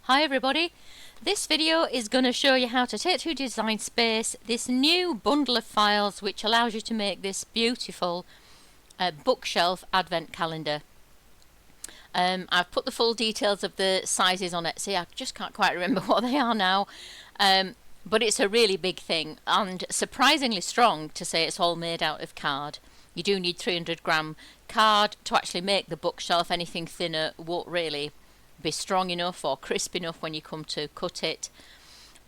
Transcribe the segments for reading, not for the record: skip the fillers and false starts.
Hi everybody, this video is going to show you how to take through Design Space this new bundle of files which allows you to make this beautiful bookshelf advent calendar. I've put the full details of the sizes on Etsy. I just can't quite remember what they are now, but it's a really big thing and surprisingly strong to say it's all made out of card. You do need 300-gram card to actually make the bookshelf. Anything thinner won't really be strong enough or crisp enough when you come to cut it.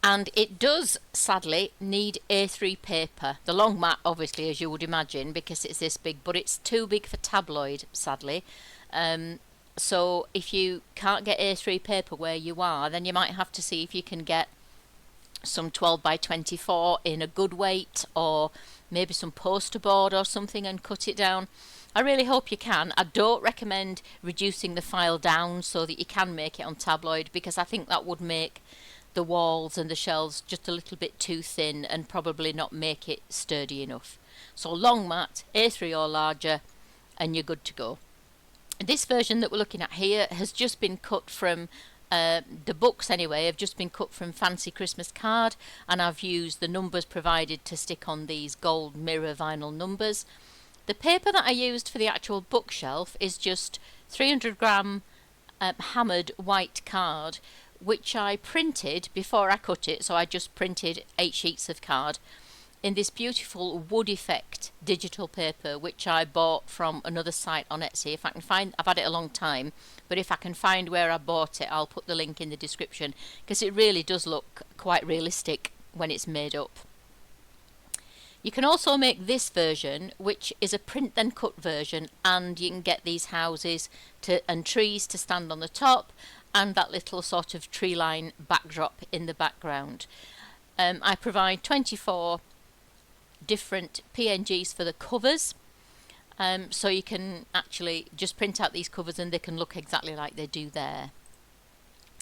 And it does sadly need A3 paper. The long mat obviously, as you would imagine, because it's this big, but it's too big for tabloid sadly. So if you can't get A3 paper where you are, then you might have to see if you can get some 12 by 24 in a good weight, or maybe some poster board or something, and cut it down. I really hope you can. I don't recommend reducing the file down so that you can make it on tabloid, because I think that would make the walls and the shelves just a little bit too thin and probably not make it sturdy enough. So long mat, A3 or larger, and you're good to go. This version that we're looking at here has just been cut from the books anyway, have just been cut from Fancy Christmas Card, and I've used the numbers provided to stick on these gold mirror vinyl numbers. The paper that I used for the actual bookshelf is just 300-gram hammered white card, which I printed before I cut it. So I just printed 8 sheets of card in this beautiful wood effect digital paper, which I bought from another site on Etsy. If I can find, I've had it a long time, but if I can find where I bought it, I'll put the link in the description, because it really does look quite realistic when it's made up. You can also make this version, which is a print then cut version, and you can get these houses and trees to stand on the top, and that little sort of tree line backdrop in the background. I provide 24 different PNGs for the covers, so you can actually just print out these covers and they can look exactly like they do there.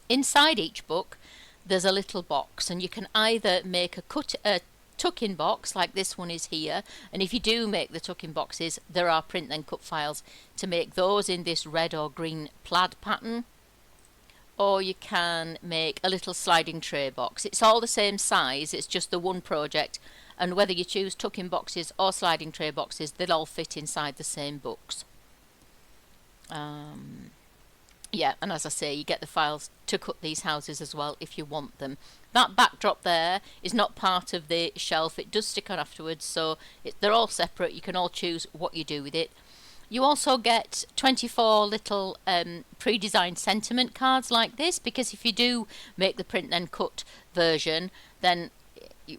Inside each book there's a little box, and you can either make a tuck-in box like this one is here, and if you do make the tuck-in boxes, there are print then cut files to make those in this red or green plaid pattern, or you can make a little sliding tray box. It's all the same size, it's just the one project, and whether you choose tuck-in boxes or sliding tray boxes, they'll all fit inside the same books. Yeah, and as I say, you get the files to cut these houses as well if you want them. That backdrop there is not part of the shelf, it does stick on afterwards, so they're all separate. You can all choose what you do with it. You also get 24 little pre-designed sentiment cards like this, because if you do make the print then cut version, then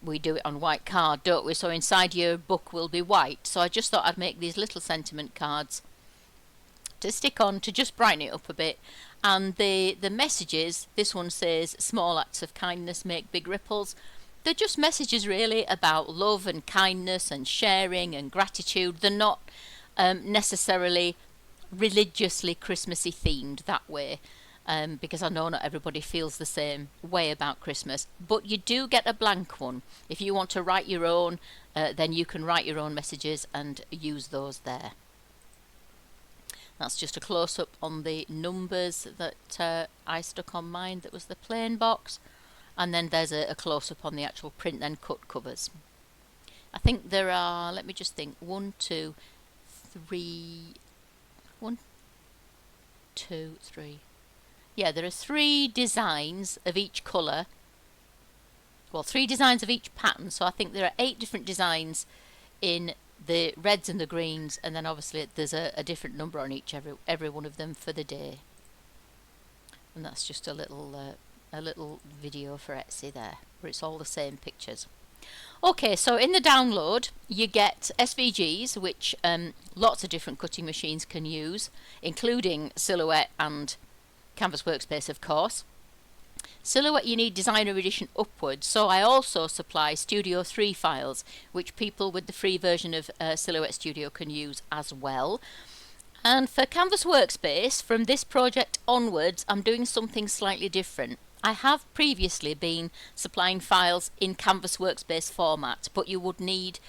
we do it on white card, don't we? So inside your book will be white. So I just thought I'd make these little sentiment cards to stick on to just brighten it up a bit. And the messages, this one says small acts of kindness make big ripples. They're just messages really about love and kindness and sharing and gratitude. They're not necessarily religiously Christmassy themed that way, because I know not everybody feels the same way about Christmas, but you do get a blank one. If you want to write your own, then you can write your own messages and use those there. That's just a close-up on the numbers that I stuck on mine, that was the plain box, and then there's a close-up on the actual print then cut covers. I think there are, let me just think, 1, 2, 3, 1, 2, 3. Yeah, there are 3 designs of each colour. Well, 3 designs of each pattern, so I think there are 8 different designs in the reds and the greens, and then obviously there's a different number on each, every one of them for the day. And that's just a little video for Etsy there, where it's all the same pictures. Okay, so in the download you get SVGs, which lots of different cutting machines can use, including Silhouette and Canvas Workspace, of course. Silhouette you need Designer Edition upwards, so I also supply Studio 3 files, which people with the free version of Silhouette Studio can use as well. And for Canvas Workspace, from this project onwards, I'm doing something slightly different. I have previously been supplying files in Canvas Workspace format, but you would need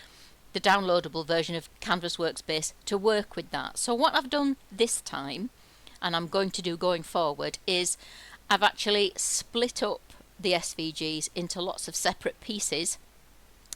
the downloadable version of Canvas Workspace to work with that. So what I've done this time, and I'm going to do going forward, is I've actually split up the SVGs into lots of separate pieces,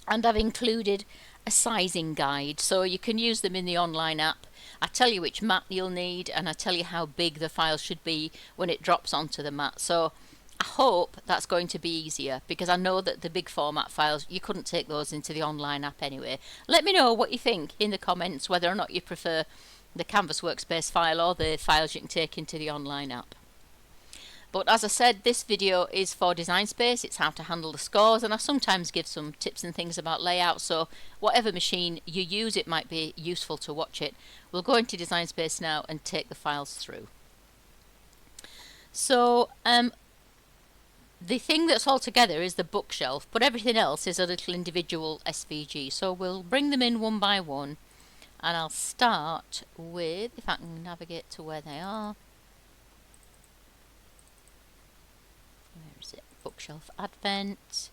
and I've included a sizing guide so you can use them in the online app. I tell you which mat you'll need, and I tell you how big the file should be when it drops onto the mat. So I hope that's going to be easier, because I know that the big format files, you couldn't take those into the online app anyway. Let me know what you think in the comments, whether or not you prefer the Canvas Workspace file or the files you can take into the online app. But as I said, this video is for Design Space. It's how to handle the scores, and I sometimes give some tips and things about layout, so whatever machine you use, it might be useful to watch it. We'll go into Design Space now and take the files through. So the thing that's all together is the bookshelf, but everything else is a little individual SVG. So we'll bring them in one by one, and I'll start with, if I can navigate to where they are. Where is it? Bookshelf Advent.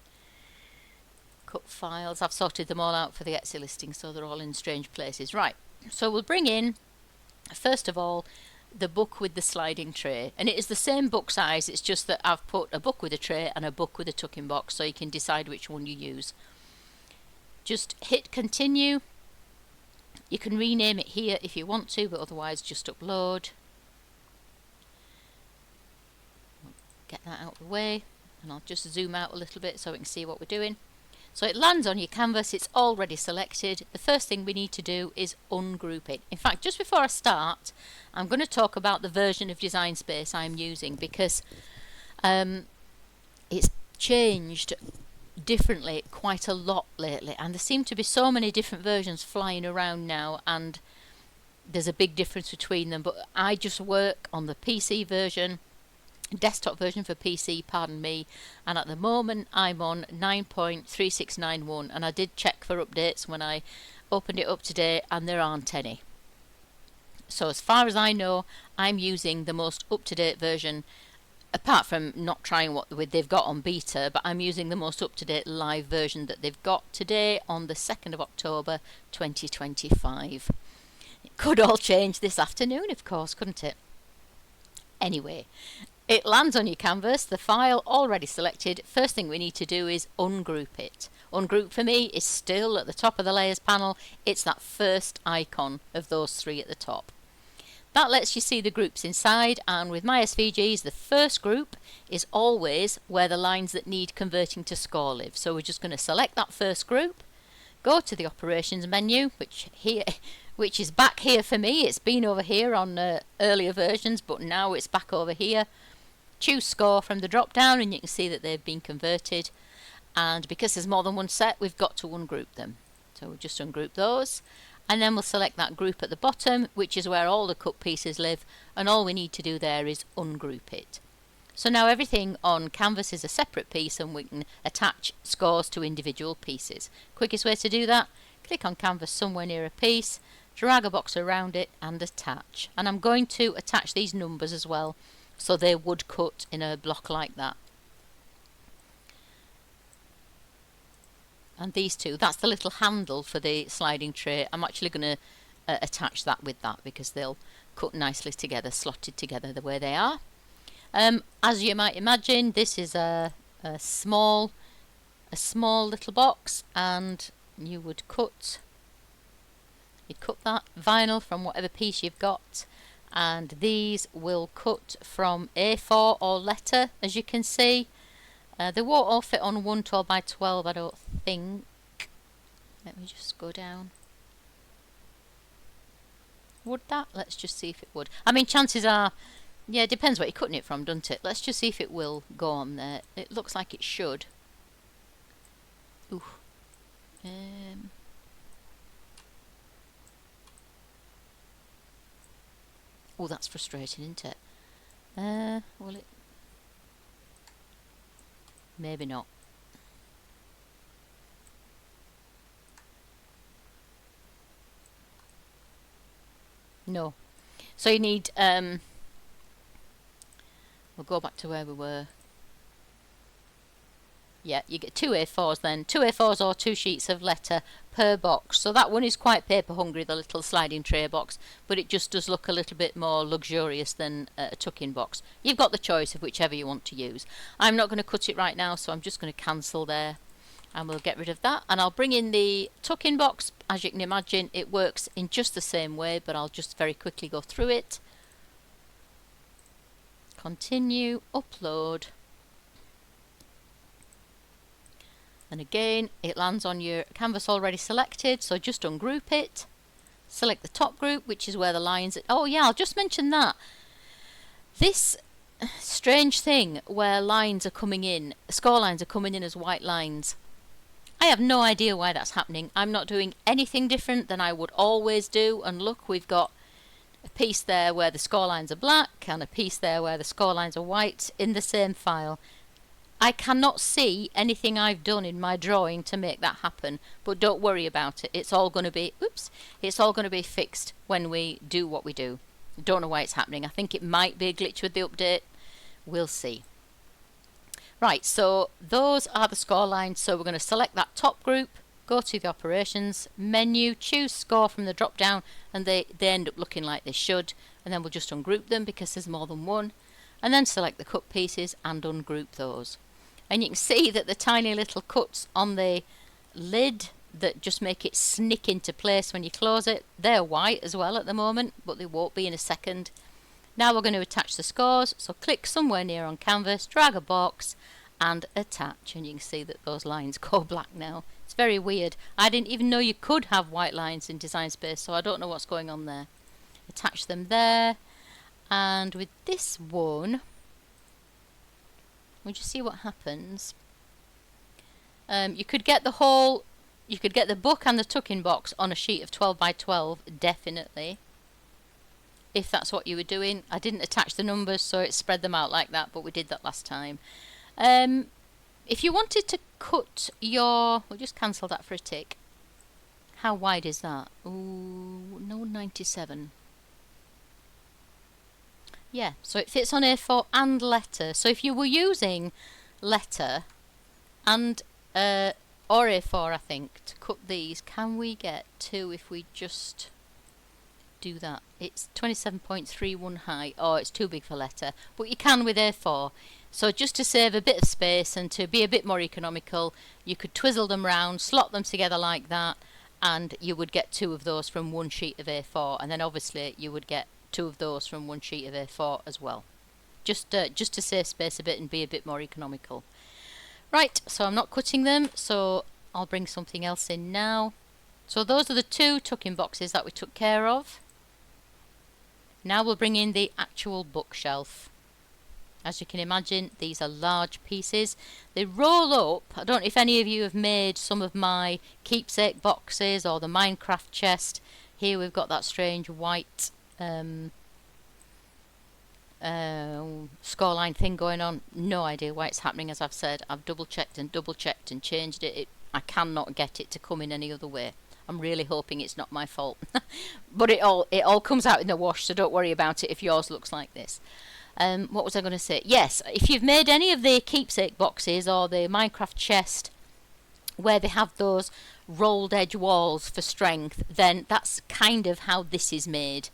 Cut files. I've sorted them all out for the Etsy listing, so they're all in strange places. Right, so we'll bring in, first of all, the book with the sliding tray, and it is the same book size. It's just that I've put a book with a tray and a book with a tuck-in box, so you can decide which one you use. Just hit continue. You can rename it here if you want to, but otherwise just upload. Get that out of the way, and I'll just zoom out a little bit so we can see what we're doing. So it lands on your canvas, it's already selected. The first thing we need to do is ungroup it. In fact, just before I start, I'm going to talk about the version of Design Space I'm using, because it's changed differently quite a lot lately, and there seem to be so many different versions flying around now, and there's a big difference between them. But I just work on the PC version, desktop version for PC, pardon me, and at the moment I'm on 9.3691, and I did check for updates when I opened it up today, and there aren't any. So as far as I know, I'm using the most up-to-date version, apart from not trying what they've got on beta, but I'm using the most up-to-date live version that they've got today on the 2nd of October 2025. It could all change this afternoon, of course, couldn't it? Anyway, it lands on your canvas, the file already selected. First thing we need to do is ungroup it. Ungroup for me is still at the top of the layers panel. It's that first icon of those three at the top. That lets you see the groups inside, and with my SVGs, the first group is always where the lines that need converting to score live. So we're just going to select that first group, go to the operations menu, which is back here for me. It's been over here on earlier versions, but now it's back over here. Choose score from the drop down, and you can see that they've been converted, and because there's more than one set, we've got to ungroup them. So we'll just ungroup those, and then we'll select that group at the bottom, which is where all the cut pieces live, and all we need to do there is ungroup it. So now everything on canvas is a separate piece, and we can attach scores to individual pieces. Quickest way to do that, click on canvas somewhere near a piece, drag a box around it and attach. And I'm going to attach these numbers as well, so they would cut in a block like that. And these two, that's the little handle for the sliding tray. I'm actually going to attach that with that, because they'll cut nicely together, slotted together the way they are. As you might imagine, this is a small little box, and you would cut that vinyl from whatever piece you've got, and these will cut from A4 or letter, as you can see. They won't all fit on 1 12 by 12, I don't think. Let me just go down. Would that? Let's just see if it would. I mean, chances are, yeah, it depends what you're cutting it from, doesn't it? Let's just see if it will go on there. It looks like it should. Ooh. Oh, that's frustrating, isn't it? Will it? Maybe not. No. So you need, we'll go back to where we were. Yeah, you get 2 A4s then. 2 A4s or 2 sheets of letter per box. So that one is quite paper hungry, the little sliding tray box, but it just does look a little bit more luxurious than a tuck-in box. You've got the choice of whichever you want to use. I'm not going to cut it right now, so I'm just going to cancel there. And we'll get rid of that. And I'll bring in the tuck-in box. As you can imagine, it works in just the same way, but I'll just very quickly go through it. Continue, upload. And again, it lands on your canvas already selected, so just ungroup it. Select the top group, which is where the lines... Oh yeah, I'll just mention that. This strange thing where lines are coming in, score lines are coming in as white lines. I have no idea why that's happening. I'm not doing anything different than I would always do. And look, we've got a piece there where the score lines are black and a piece there where the score lines are white in the same file. I cannot see anything I've done in my drawing to make that happen, but don't worry about it. It's all going to be, it's all going to be fixed when we do what we do. Don't know why it's happening. I think it might be a glitch with the update. We'll see. Right, so those are the score lines. So we're going to select that top group, go to the operations menu, choose score from the drop down, and they end up looking like they should. And then we'll just ungroup them because there's more than one. And then select the cut pieces and ungroup those. And you can see that the tiny little cuts on the lid that just make it snick into place when you close it, they're white as well at the moment, but they won't be in a second. Now we're going to attach the scores, so click somewhere near on canvas, drag a box and attach, and you can see that those lines go black now. It's very weird. I didn't even know you could have white lines in Design Space, so I don't know what's going on there. Attach them there, and with this one, we'll just see what happens. You could get the whole, you could get the book and the tuck-in box on a sheet of 12 by 12, definitely. If that's what you were doing. I didn't attach the numbers, so it spread them out like that, but we did that last time. If you wanted to cut your... We'll just cancel that for a tick. How wide is that? Ooh, no, 97. Yeah, so it fits on A4 and letter. So if you were using letter and or A4, I think, to cut these, can we get two if we just do that? It's 27.31 high. Oh, it's too big for letter, but you can with A4. So just to save a bit of space and to be a bit more economical, you could twizzle them round, slot them together like that, and you would get two of those from one sheet of A4, and then obviously you would get two of those from one sheet of A4 as well. Just to save space a bit and be a bit more economical. Right, so I'm not cutting them, so I'll bring something else in now. So those are the two tuck-in boxes that we took care of. Now we'll bring in the actual bookshelf. As you can imagine, these are large pieces. They roll up. I don't know if any of you have made some of my keepsake boxes or the Minecraft chest. Here we've got that strange white scoreline thing going on. No idea why it's happening, as I've said. I've double checked and changed it. I cannot get it to come in any other way. I'm really hoping it's not my fault. But it all comes out in the wash, so don't worry about it if yours looks like this. What was I going to say? Yes, if you've made any of the keepsake boxes or the Minecraft chest where they have those rolled edge walls for strength, then that's kind of how this is made,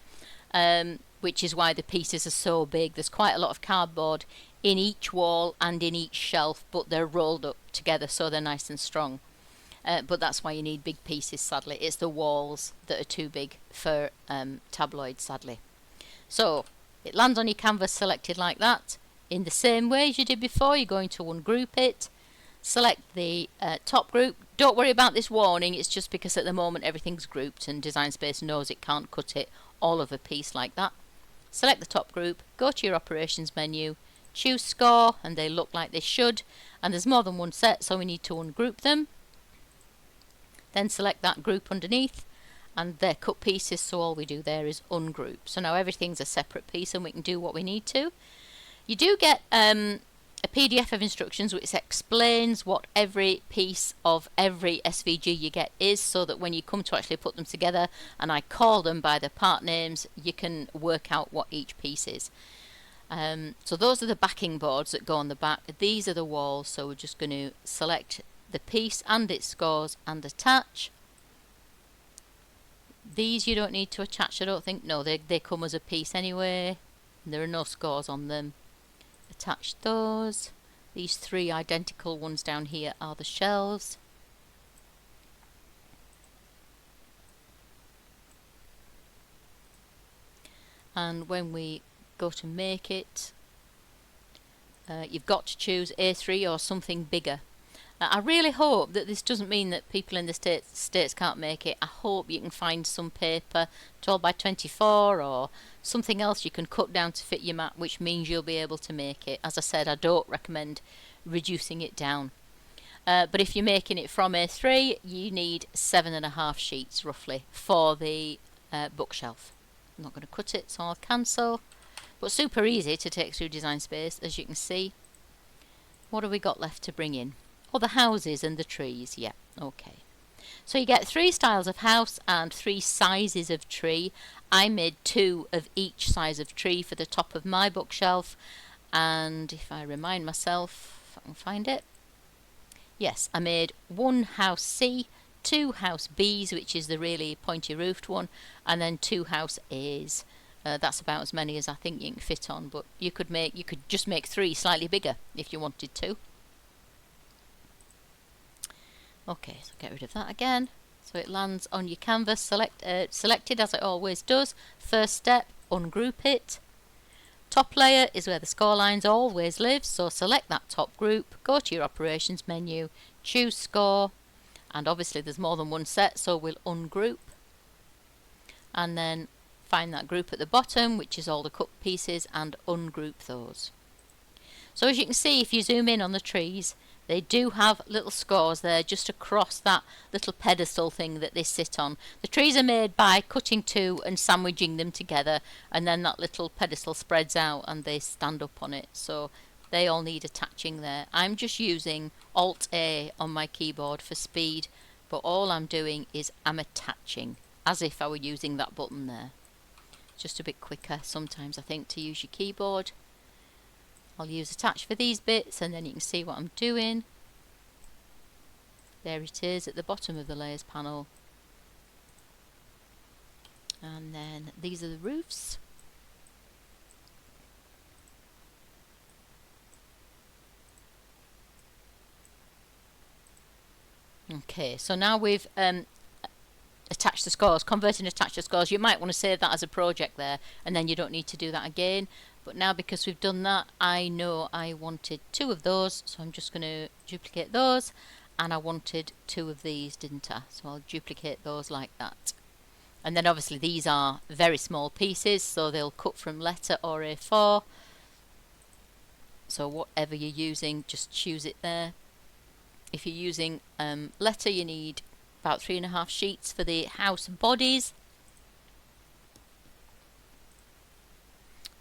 which is why the pieces are so big. There's quite a lot of cardboard in each wall and in each shelf, but they're rolled up together so they're nice and strong. But that's why you need big pieces, sadly. It's the walls that are too big for tabloids, sadly. So it lands on your canvas selected like that. In the same way as you did before, you're going to ungroup it. Select the top group. Don't worry about this warning, it's just because at the moment everything's grouped and Design Space knows it can't cut it all of a piece like that. Select the top group, go to your operations menu, choose score, and they look like they should. And there's more than one set, so we need to ungroup them. Then select that group underneath, and they're cut pieces, so all we do there is ungroup. So now everything's a separate piece and we can do what we need to. You do get a PDF of instructions which explains what every piece of every SVG you get is, so that when you come to actually put them together, and I call them by their part names, you can work out what each piece is. So those are the backing boards that go on the back. These are the walls, so we're just going to select the piece and its scores and attach. These you don't need to attach, I don't think. No, they come as a piece anyway. There are no scores on them. Attach those. These three identical ones down here are the shelves. And when we go to make it, you've got to choose A3 or something bigger. I really hope that this doesn't mean that people in the States can't make it. I hope you can find some paper 12 by 24 or something else you can cut down to fit your mat, which means you'll be able to make it. As I said, I don't recommend reducing it down. But if you're making it from A3, you need 7.5 sheets roughly for the bookshelf. I'm not going to cut it, so I'll cancel. But super easy to take through Design Space, as you can see. What have we got left to bring in? Oh, the houses and the trees. Yeah, okay. So you get 3 styles of house and 3 sizes of tree. I made 2 of each size of tree for the top of my bookshelf. And if I remind myself, if I can find it. Yes, I made 1 house C, 2 house Bs, which is the really pointy roofed one, and then 2 house As. That's about as many as I think you can fit on, but you could just make 3 slightly bigger if you wanted to. Okay, so get rid of that again. So it lands on your canvas selected as it always does. First step, ungroup it. Top layer is where the score lines always live, so select that top group, go to your operations menu, choose score, and obviously there's more than one set, so we'll ungroup. And then find that group at the bottom, which is all the cut pieces, and ungroup those. So as you can see, if you zoom in on the trees, they do have little scores there just across that little pedestal thing that they sit on. The trees are made by cutting 2 and sandwiching them together, and then that little pedestal spreads out and they stand up on it. So they all need attaching there. I'm just using Alt-A on my keyboard for speed, but all I'm doing is I'm attaching as if I were using that button there. Just a bit quicker sometimes, I think, to use your keyboard. I'll use attach for these bits, and then you can see what I'm doing. There it is at the bottom of the layers panel. And then these are the roofs. Okay, so now we've attached the scores, convert and attach the scores. You might want to save that as a project there, and then you don't need to do that again. But now, because we've done that, I know I wanted 2 of those, so I'm just going to duplicate those. And I wanted 2 of these, didn't I? So I'll duplicate those like that. And then obviously these are very small pieces, so they'll cut from letter or A4. So whatever you're using, just choose it there. If you're using letter, you need about 3.5 sheets for the house bodies.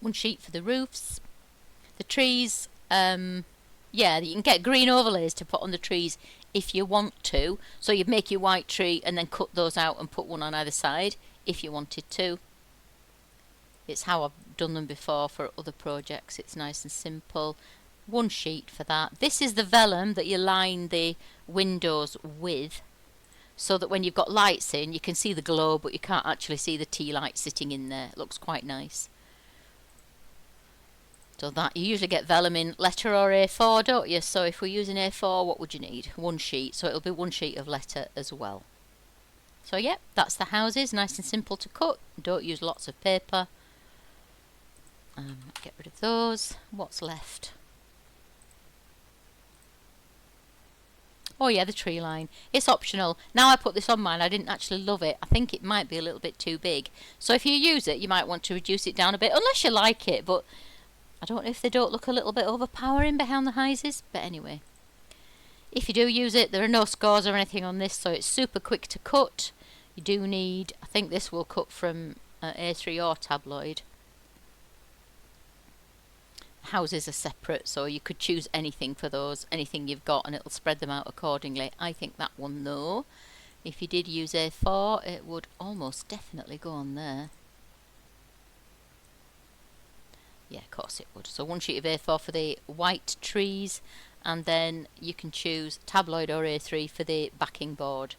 1 sheet for the roofs. The trees, yeah, you can get green overlays to put on the trees if you want to. So you'd make your white tree and then cut those out and put one on either side if you wanted to. It's how I've done them before for other projects. It's nice and simple. 1 sheet for that. This is the vellum that you line the windows with, so that when you've got lights in, you can see the glow, but you can't actually see the tea light sitting in there. It looks quite nice. So that you usually get vellum in letter or A4, don't you? So if we're using A4, what would you need? 1 sheet. So it'll be 1 sheet of letter as well. So yeah, that's the houses. Nice and simple to cut. Don't use lots of paper. Get rid of those. What's left? Oh yeah, the tree line. It's optional. Now I put this on mine, I didn't actually love it. I think it might be a little bit too big. So if you use it, you might want to reduce it down a bit, unless you like it. But I don't know if they don't look a little bit overpowering behind the houses. But anyway, if you do use it, there are no scores or anything on this, so it's super quick to cut. You do need, I think this will cut from A3 or tabloid. Houses are separate, so you could choose anything for those, anything you've got, and it'll spread them out accordingly. I think that one though, if you did use A4, it would almost definitely go on there. Yeah, of course it would. So one sheet of A4 for the white trees, and then you can choose tabloid or A3 for the backing board.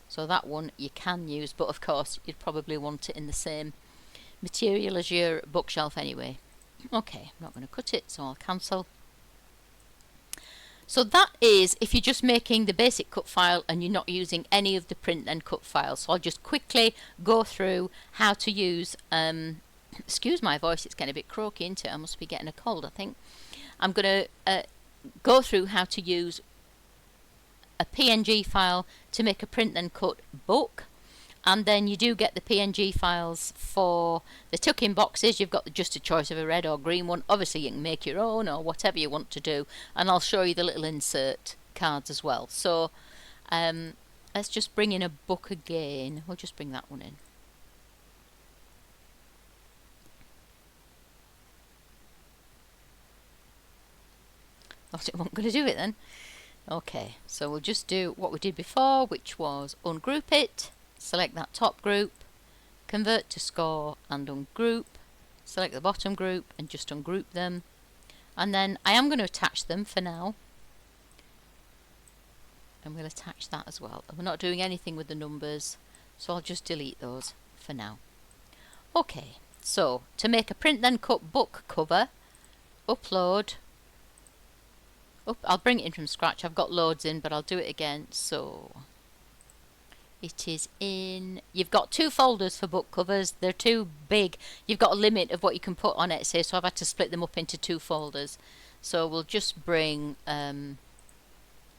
So that one you can use, but of course you'd probably want it in the same material as your bookshelf anyway. Okay, I'm not going to cut it, so I'll cancel. So that is if you're just making the basic cut file and you're not using any of the print and cut files. So I'll just quickly go through how to use, excuse my voice, it's getting a bit croaky, isn't it? I must be getting a cold, I think. I'm going to go through how to use a PNG file to make a print and cut book. And then you do get the PNG files for the tuck-in boxes. You've got just a choice of a red or green one. Obviously you can make your own or whatever you want to do, and I'll show you the little insert cards as well. So let's just bring in a book again. We'll just bring that one in. Thought it wasn't going to do it then. Okay, so we'll just do what we did before, which was ungroup it. Select that top group, convert to score and ungroup, select the bottom group and just ungroup them, and then I am going to attach them for now. I'm going to attach that as well. We're not doing anything with the numbers, so I'll just delete those for now. Okay, so to make a print then cut book cover, upload. I'll bring it in from scratch. I've got loads in, but I'll do it again. So it is in, you've got 2 folders for book covers. They're too big. You've got a limit of what you can put on Etsy, so I've had to split them up into 2 folders. So we'll just bring that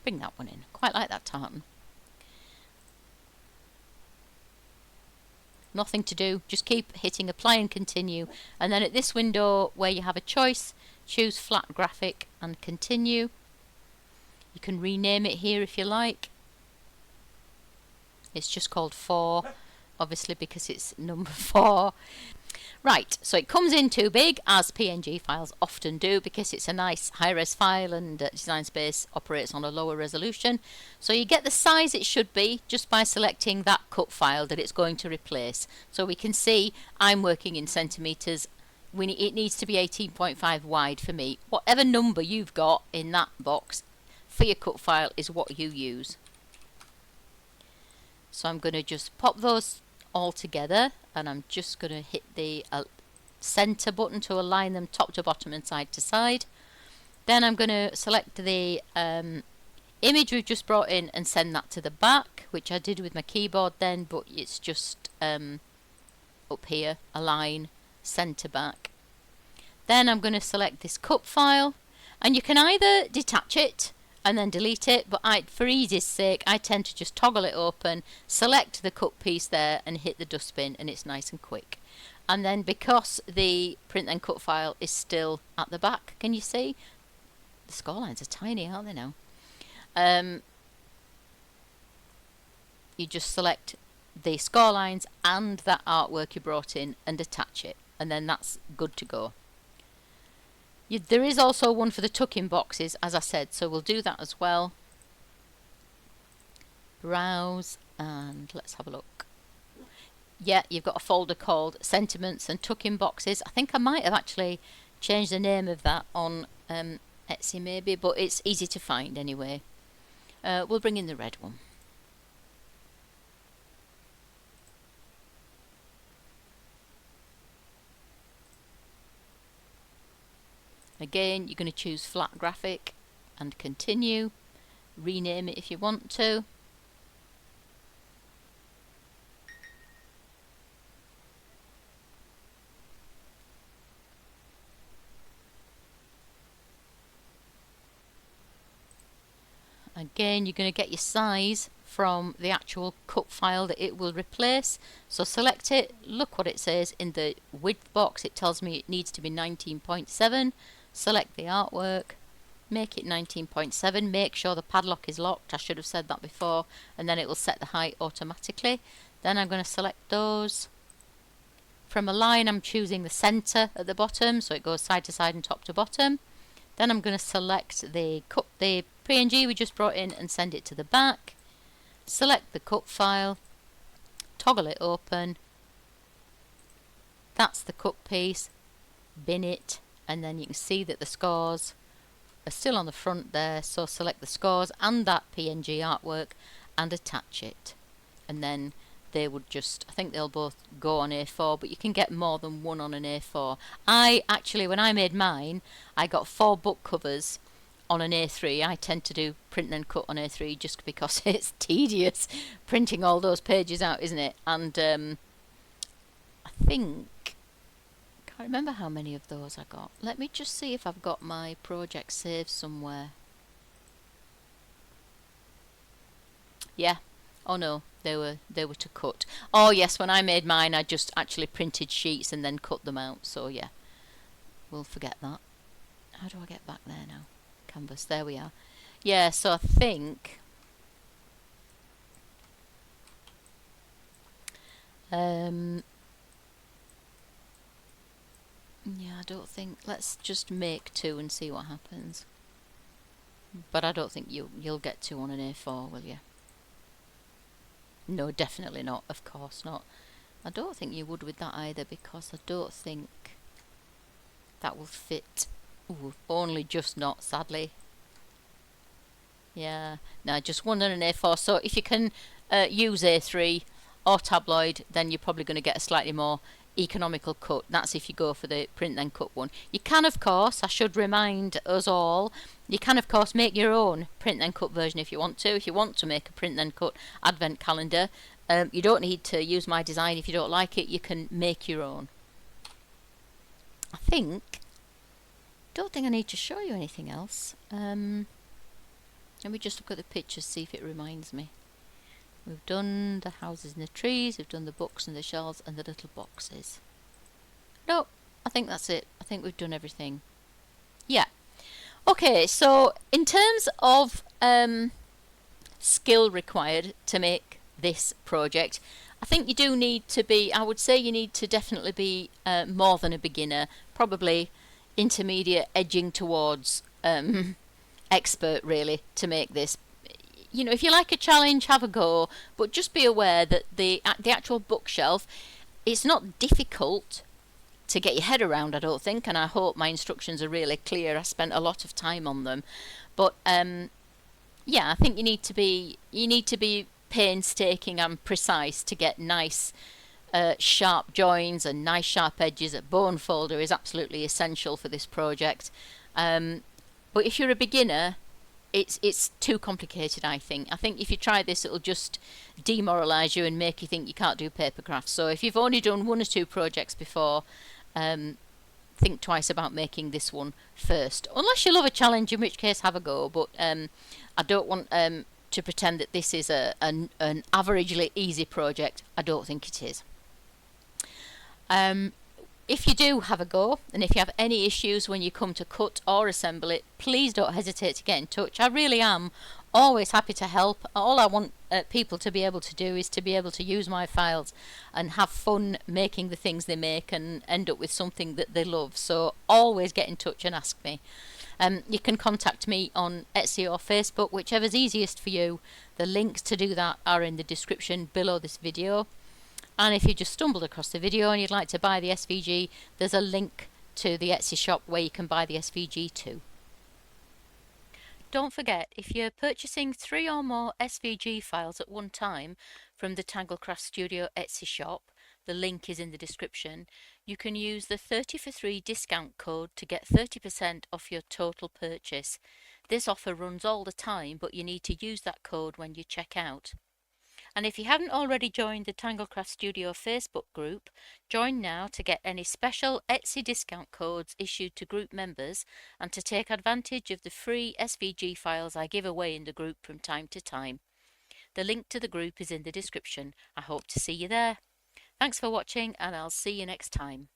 one in. Quite like that tartan. Nothing to do, just keep hitting apply and continue, and then at this window where you have a choice, choose flat graphic and continue. You can rename it here if you like. It's just called 4, obviously because it's number 4. Right, so it comes in too big, as PNG files often do, because it's a nice high-res file and Design Space operates on a lower resolution. So you get the size it should be just by selecting that cut file that it's going to replace. So we can see I'm working in centimetres. It needs to be 18.5 wide for me. Whatever number you've got in that box for your cut file is what you use. So I'm going to just pop those all together, and I'm just going to hit the center button to align them top to bottom and side to side. Then I'm going to select the image we've just brought in and send that to the back, which I did with my keyboard then, but it's just up here, align, center back. Then I'm going to select this cut file, and you can either detach it and then delete it, but for easy's sake I tend to just toggle it open, select the cut piece there and hit the dustbin, and it's nice and quick. And then because the print and cut file is still at the back, can you see? The score lines are tiny, aren't they now? You just select the score lines and that artwork you brought in and attach it, and then that's good to go. There is also one for the tuck-in boxes, as I said, so we'll do that as well. Browse, and let's have a look. Yeah, you've got a folder called Sentiments and Tuck-in Boxes. I think I might have actually changed the name of that on Etsy maybe, but it's easy to find anyway. We'll bring in the red one. Again, you're going to choose flat graphic and continue. Rename it if you want to. Again, you're going to get your size from the actual cut file that it will replace. So select it, look what it says in the width box. It tells me it needs to be 19.7. Select the artwork, make it 19.7, make sure the padlock is locked, I should have said that before, and then it will set the height automatically. Then I'm going to select those. From align, I'm choosing the center at the bottom, so it goes side to side and top to bottom. Then I'm going to select the PNG we just brought in and send it to the back. Select the cut file, toggle it open. That's the cut piece, bin it, and then you can see that the scores are still on the front there, so select the scores and that PNG artwork and attach it, and then they would just, I think they'll both go on A4, but you can get more than one on an A4. I actually, when I made mine, I got 4 book covers on an A3. I tend to do print and cut on A3 just because it's tedious printing all those pages out, isn't it? And I think, can't remember how many of those I got. Let me just see if I've got my project saved somewhere. Yeah. Oh no, they were to cut. Oh yes, when I made mine, I just actually printed sheets and then cut them out. So yeah, we'll forget that. How do I get back there now? Canvas, there we are. Yeah, so I think yeah, I don't think, let's just make 2 and see what happens. But I don't think you'll get 2 on an A4, will you? No, definitely not, of course not. I don't think you would with that either, because I don't think that will fit. Ooh, only just not, sadly. Yeah, no, just 1 on an A4. So if you can use A3 or tabloid, then you're probably going to get a slightly more economical cut. That's if you go for the print then cut one. You can, of course, I should remind us all, you can of course make your own print then cut version if you want to. If you want to make a print then cut advent calendar, you don't need to use my design. If you don't like it, you can make your own. I don't think I need to show you anything else. Let me just look at the pictures, see if it reminds me. We've done the houses and the trees, we've done the books and the shelves and the little boxes. No, I think that's it. I think we've done everything. Yeah. Okay, so in terms of skill required to make this project, I think you do need to be, I would say you need to definitely be more than a beginner, probably intermediate, edging towards expert really, to make this. You know, if you like a challenge, have a go, but just be aware that the actual bookshelf, it's not difficult to get your head around, I don't think, and I hope my instructions are really clear. I spent a lot of time on them, but yeah, I think you need to be painstaking and precise to get nice sharp joins and nice sharp edges. A bone folder is absolutely essential for this project, but if you're a beginner, it's too complicated. I think if you try this, it'll just demoralize you and make you think you can't do paper crafts. So if you've only done 1 or 2 projects before, think twice about making this one first, unless you love a challenge, in which case have a go. But I don't want to pretend that this is an averagely easy project. I don't think it is. If you do have a go, and if you have any issues when you come to cut or assemble it, please don't hesitate to get in touch. I really am always happy to help. All I want people to be able to do is to be able to use my files and have fun making the things they make and end up with something that they love. So always get in touch and ask me. You can contact me on Etsy or Facebook, whichever's easiest for you. The links to do that are in the description below this video. And if you just stumbled across the video and you'd like to buy the SVG, there's a link to the Etsy shop where you can buy the SVG too. Don't forget, if you're purchasing 3 or more SVG files at one time from the Tanglecraft Studio Etsy shop, the link is in the description, you can use the 30 for 3 discount code to get 30% off your total purchase. This offer runs all the time, but you need to use that code when you check out. And if you haven't already joined the Tanglecraft Studio Facebook group, join now to get any special Etsy discount codes issued to group members and to take advantage of the free SVG files I give away in the group from time to time. The link to the group is in the description. I hope to see you there. Thanks for watching, and I'll see you next time.